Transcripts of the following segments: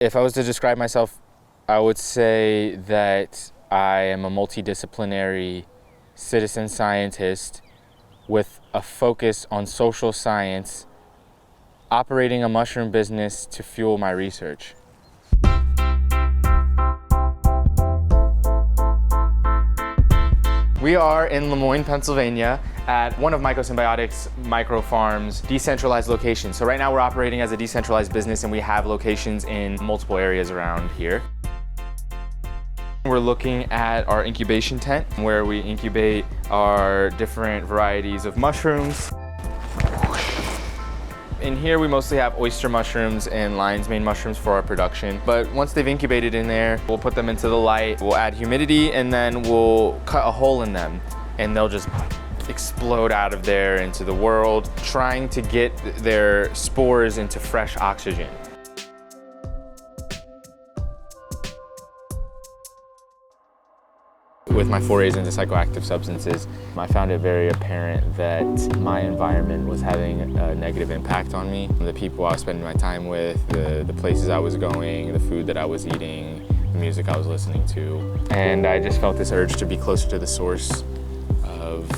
If I was to describe myself, I would say that I am a multidisciplinary citizen scientist with a focus on social science, operating a mushroom business to fuel my research. We are in Lemoyne, Pennsylvania at one of Mycosymbiotics Micro Farm's decentralized locations. So right now we're operating as a decentralized business and we have locations in multiple areas around here. We're looking at our incubation tent where we incubate our different varieties of mushrooms. In here we mostly have oyster mushrooms and lion's mane mushrooms for our production. But once they've incubated in there, we'll put them into the light, we'll add humidity, and then we'll cut a hole in them. And they'll just explode out of there into the world, trying to get their spores into fresh oxygen. With my forays into psychoactive substances, I found it very apparent that my environment was having a negative impact on me. The people I was spending my time with, the places I was going, the food that I was eating, the music I was listening to. And I just felt this urge to be closer to the source of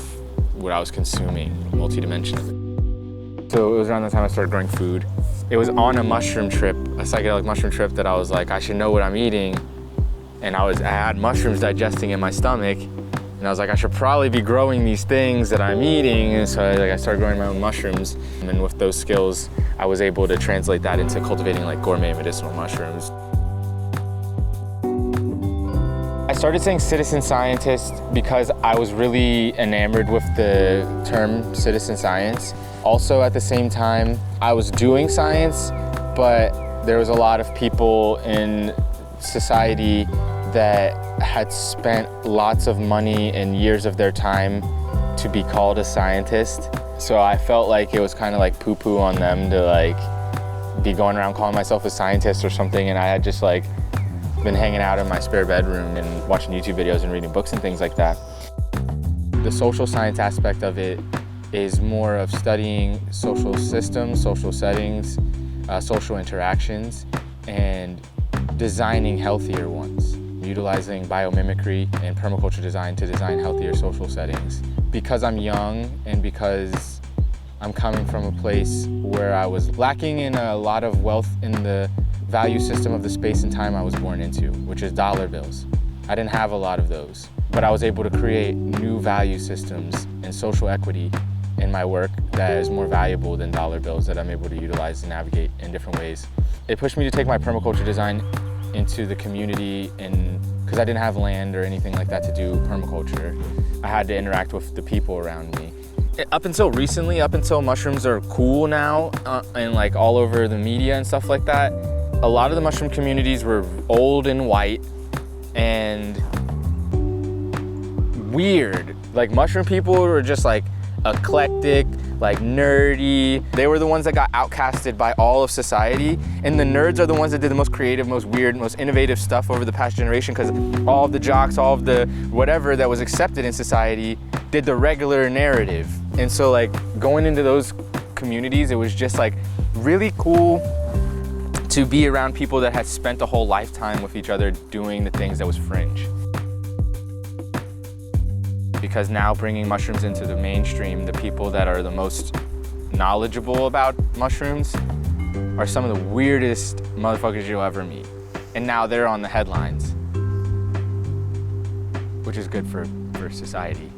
what I was consuming, multidimensionally. So it was around the time I started growing food. It was on a mushroom trip, a psychedelic mushroom trip, that I was like, I should know what I'm eating. And I had mushrooms digesting in my stomach, and I was like, I should probably be growing these things that I'm eating. And so I started growing my own mushrooms. And with those skills, I was able to translate that into cultivating like gourmet medicinal mushrooms. I started saying citizen scientist because I was really enamored with the term citizen science. Also at the same time, I was doing science, but there was a lot of people in society that had spent lots of money and years of their time to be called a scientist. So I felt like it was kind of like poo-poo on them to like be going around calling myself a scientist or something, and I had just like been hanging out in my spare bedroom and watching YouTube videos and reading books and things like that. The social science aspect of it is more of studying social systems, social settings, social interactions, and designing healthier ones, utilizing biomimicry and permaculture design to design healthier social settings. Because I'm young and because I'm coming from a place where I was lacking in a lot of wealth in the value system of the space and time I was born into, which is dollar bills. I didn't have a lot of those, but I was able to create new value systems and social equity in my work that is more valuable than dollar bills that I'm able to utilize and navigate in different ways. It pushed me to take my permaculture design into the community, and because I didn't have land or anything like that to do permaculture, I had to interact with the people around me. Up until recently, up until mushrooms are cool now and like all over the media and stuff like that, a lot of the mushroom communities were old and white and weird. Like mushroom people were just like eclectic, like nerdy. They were the ones that got outcasted by all of society, and the nerds are the ones that did the most creative, most weird, most innovative stuff over the past generation, because all of the jocks, all of the whatever that was accepted in society did the regular narrative. And so like going into those communities, it was just like really cool to be around people that had spent a whole lifetime with each other doing the things that was fringe. Because now bringing mushrooms into the mainstream, the people that are the most knowledgeable about mushrooms are some of the weirdest motherfuckers you'll ever meet. And now they're on the headlines, which is good for society.